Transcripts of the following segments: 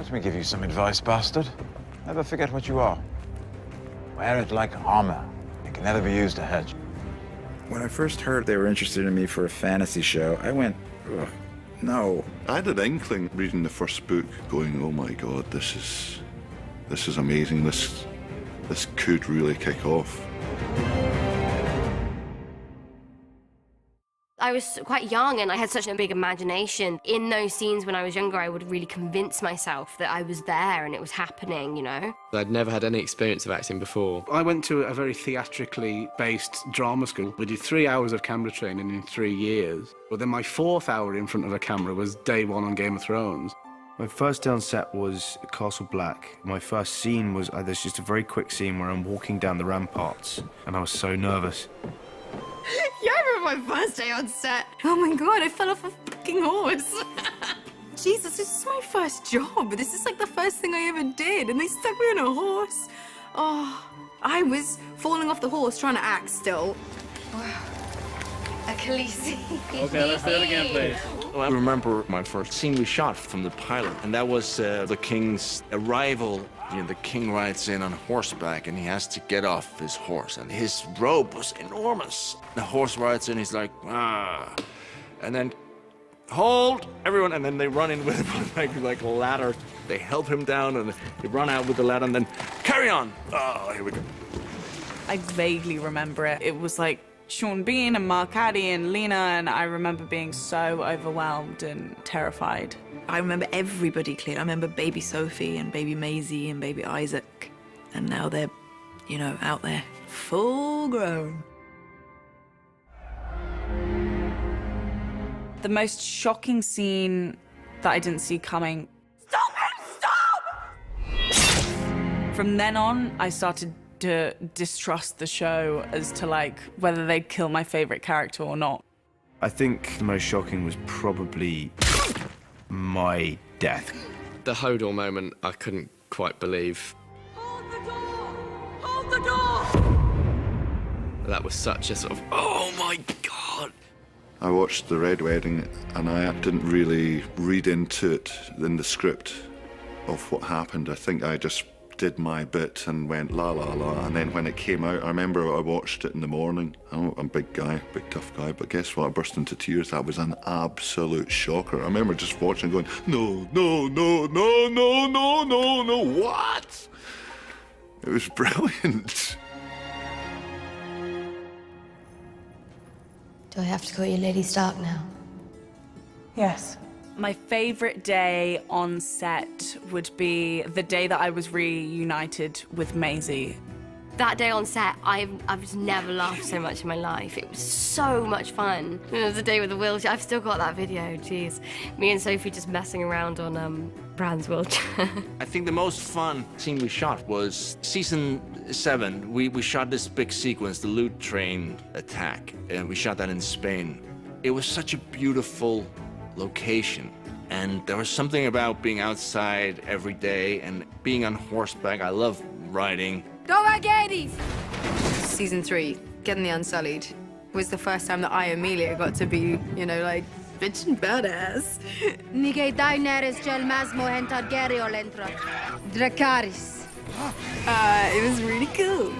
Let me give you some advice, bastard. Never forget what you are. Wear it like armor. It can never be used to hurt you. When I first heard they were interested in me for a fantasy show, I went, ugh, no. I had an inkling reading the first book, going, oh my God, this is amazing. This could really kick off. I was quite young and I had such a big imagination. In those scenes when I was younger, I would really convince myself that I was there and it was happening, you know? I'd never had any experience of acting before. I went to a very theatrically based drama school. We did 3 hours of camera training in 3 years. But then my 4th hour in front of a camera was day 1 on Game of Thrones. My first day on set was Castle Black. My first scene was, there's just a very quick scene where I'm walking down the ramparts and I was so nervous. Yeah, I remember my first day on set. Oh my God, I fell off a fucking horse. Jesus, this is my first job. This is like the first thing I ever did, and they stuck me on a horse. Oh, I was falling off the horse trying to act still. Wow. A Khaleesi. Okay, let's do it again, please. I remember my first scene we shot from the pilot, and that was the king's arrival. You know, the king rides in on horseback, and he has to get off his horse, and his robe was enormous. The horse rides in, he's like, ah, and then, hold, everyone, and then they run in with like a ladder. They help him down, and they run out with the ladder, and then carry on. Oh, here we go. I vaguely remember it. It was like Sean Bean and Mark Addy and Lena, and I remember being so overwhelmed and terrified. I remember everybody clearly. I remember baby Sophie and baby Maisie and baby Isaac. And now they're, you know, out there, full grown. The most shocking scene that I didn't see coming. Stop him, stop! From then on, I started to distrust the show as to like whether they'd kill my favorite character or not. I think the most shocking was probably my death. The Hodor moment, I couldn't quite believe. Hold the door! Hold the door! That was such a sort of, oh my God. I watched The Red Wedding, and I didn't really read into it in the script of what happened. I think I just did my bit and went la la la, and then when it came out, I remember I watched it in the morning. I'm a big guy, big tough guy, but guess what? I burst into tears. That was an absolute shocker. I remember just watching going, no, no, no, no, no, no, no, no, what? It was brilliant. Do I have to call you Lady Stark now? Yes. My favorite day on set would be the day that I was reunited with Maisie. That day on set, I've just never laughed so much in my life. It was so much fun. It was the day with the wheelchair. I've still got that video, jeez. Me and Sophie just messing around on Bran's wheelchair. I think the most fun scene we shot was season 7. We shot this big sequence, the loot train attack, and we shot that in Spain. It was such a beautiful location, and there was something about being outside every day and being on horseback. I love riding. Go Agades! Season 3, Getting the Unsullied, was the first time that I, Amelia, got to be, you know, like, bitch and badass. It was really cool.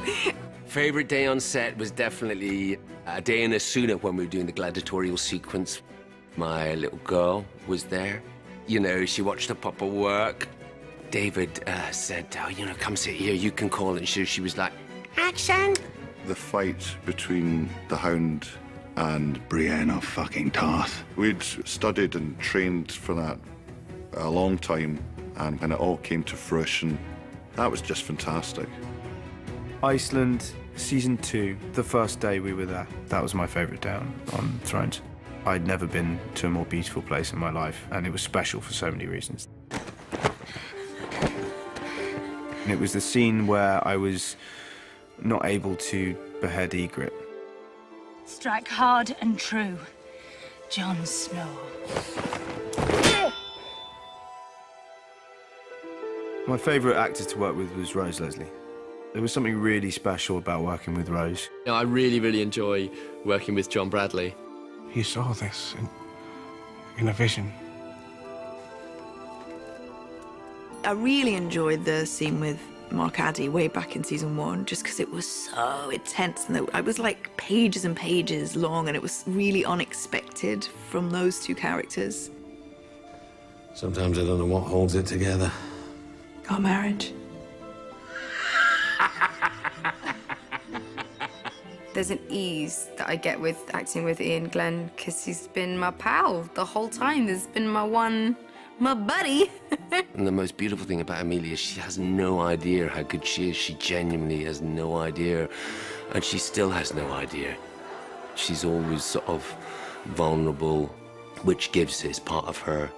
Favorite day on set was definitely a day in Asuna when we were doing the gladiatorial sequence. My little girl was there. You know, she watched the papa work. David said, oh, you know, come sit here, you can call. And she was like, action! The fight between the Hound and Brienne of fucking Tarth. We'd studied and trained for that a long time, and when it all came to fruition, that was just fantastic. Iceland, season 2, the first day we were there. That was my favorite day on Thrones. I'd never been to a more beautiful place in my life, and it was special for so many reasons. And it was the scene where I was not able to behead Ygritte. Strike hard and true, Jon Snow. My favourite actor to work with was Rose Leslie. There was something really special about working with Rose. You know, I really, really enjoy working with John Bradley. He saw this in a vision. I really enjoyed the scene with Mark Addy way back in season 1, just because it was so intense, and I was like pages and pages long, and it was really unexpected from those two characters. Sometimes I don't know what holds it together. Our marriage. There's an ease that I get with acting with Ian Glenn, because he's been my pal the whole time. There's been my buddy. And the most beautiful thing about Amelia is she has no idea how good she is. She genuinely has no idea. And she still has no idea. She's always sort of vulnerable, which is part of her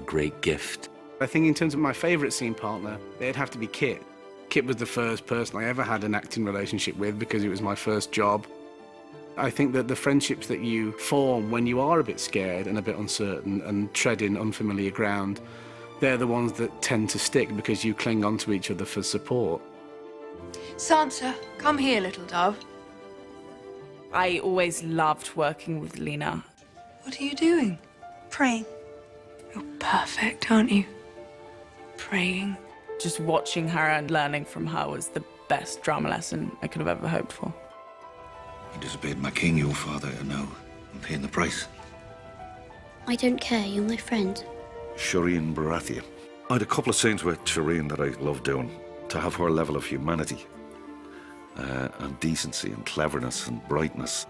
great gift. I think in terms of my favourite scene partner, it'd have to be Kit. Kit was the first person I ever had an acting relationship with because it was my first job. I think that the friendships that you form when you are a bit scared and a bit uncertain and treading unfamiliar ground, they're the ones that tend to stick because you cling on to each other for support. Sansa, come here, little dove. I always loved working with Lena. What are you doing? Praying. You're perfect, aren't you? Praying. Just watching her and learning from her was the best drama lesson I could have ever hoped for. You disobeyed my king, your father, and now I'm paying the price. I don't care, you're my friend. Shireen Baratheon. I had a couple of scenes with Shireen that I loved doing. To have her level of humanity and decency and cleverness and brightness.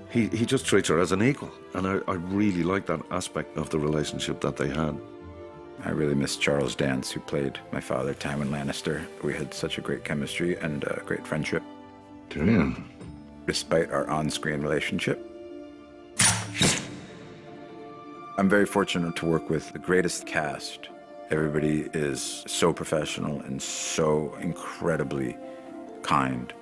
He just treats her as an equal, and I really like that aspect of the relationship that they had. I really miss Charles Dance, who played my father, Tywin Lannister. We had such a great chemistry and a great friendship. Tyrion. Despite our on-screen relationship. I'm very fortunate to work with the greatest cast. Everybody is so professional and so incredibly kind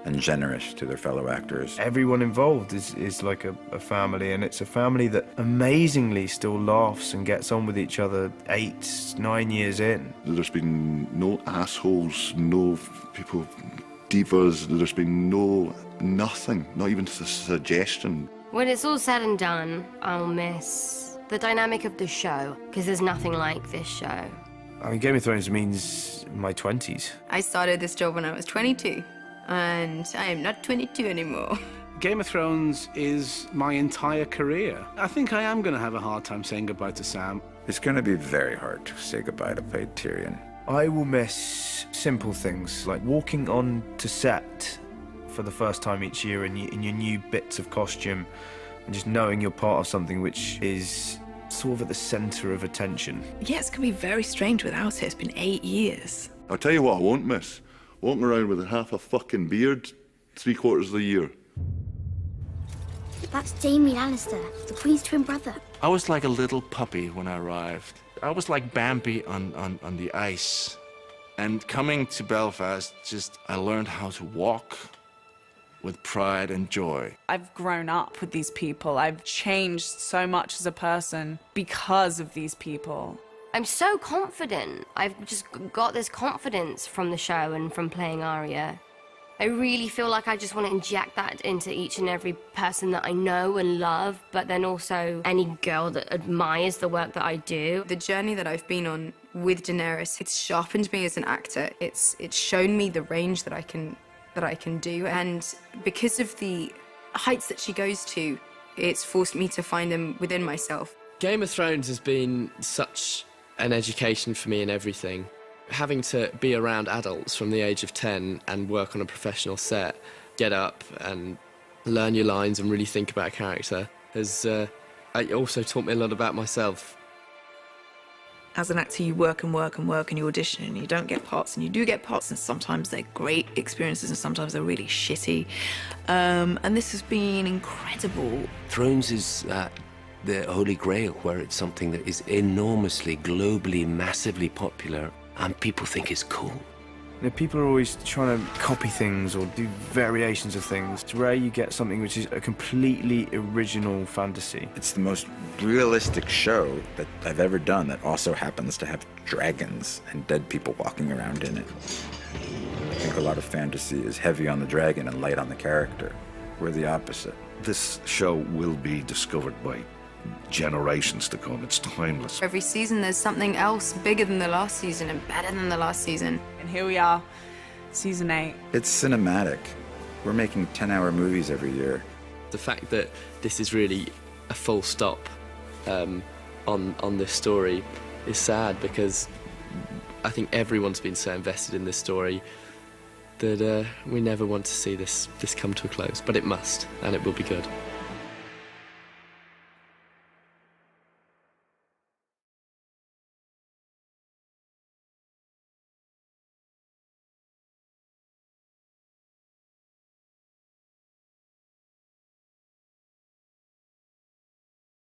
and generous to their fellow actors. Everyone involved is like a family, and it's a family that amazingly still laughs and gets on with each other 8, 9 years in. There's been no assholes, no people, divas, there's been nothing, not even a suggestion. When it's all said and done, I'll miss the dynamic of the show, because there's nothing like this show. I mean, Game of Thrones means my 20s. I started this job when I was 22. And I am not 22 anymore. Game of Thrones is my entire career. I think I am going to have a hard time saying goodbye to Sam. It's going to be very hard to say goodbye to play Tyrion. I will miss simple things like walking on to set for the first time each year in your new bits of costume and just knowing you're part of something which is sort of at the centre of attention. Yeah, it's going to be very strange without it. It's been 8 years. I'll tell you what I won't miss. Walking around with half a fucking beard 3/4 of the year. That's Jaime Lannister, the Queen's twin brother. I was like a little puppy when I arrived. I was like Bambi on the ice. And coming to Belfast, I learned how to walk with pride and joy. I've grown up with these people. I've changed so much as a person because of these people. I'm so confident. I've just got this confidence from the show and from playing Arya. I really feel like I just want to inject that into each and every person that I know and love, but then also any girl that admires the work that I do. The journey that I've been on with Daenerys, it's sharpened me as an actor. It's shown me the range that I can do, and because of the heights that she goes to, it's forced me to find them within myself. Game of Thrones has been such an education for me in everything. Having to be around adults from the age of 10 and work on a professional set, get up and learn your lines and really think about a character has also taught me a lot about myself. As an actor, you work and work and work and you audition and you don't get parts, and you do get parts, and sometimes they're great experiences and sometimes they're really shitty. And this has been incredible. Thrones is the Holy Grail, where it's something that is enormously, globally, massively popular, and people think it's cool. You know, people are always trying to copy things or do variations of things. It's rare you get something which is a completely original fantasy. It's the most realistic show that I've ever done that also happens to have dragons and dead people walking around in it. I think a lot of fantasy is heavy on the dragon and light on the character. We're the opposite. This show will be discovered by generations to come. It's timeless. Every season there's something else bigger than the last season and better than the last season. And here we are, season 8. It's cinematic. We're making 10-hour movies every year. The fact that this is really a full stop on this story is sad, because I think everyone's been so invested in this story that we never want to see this come to a close. But it must, and it will be good.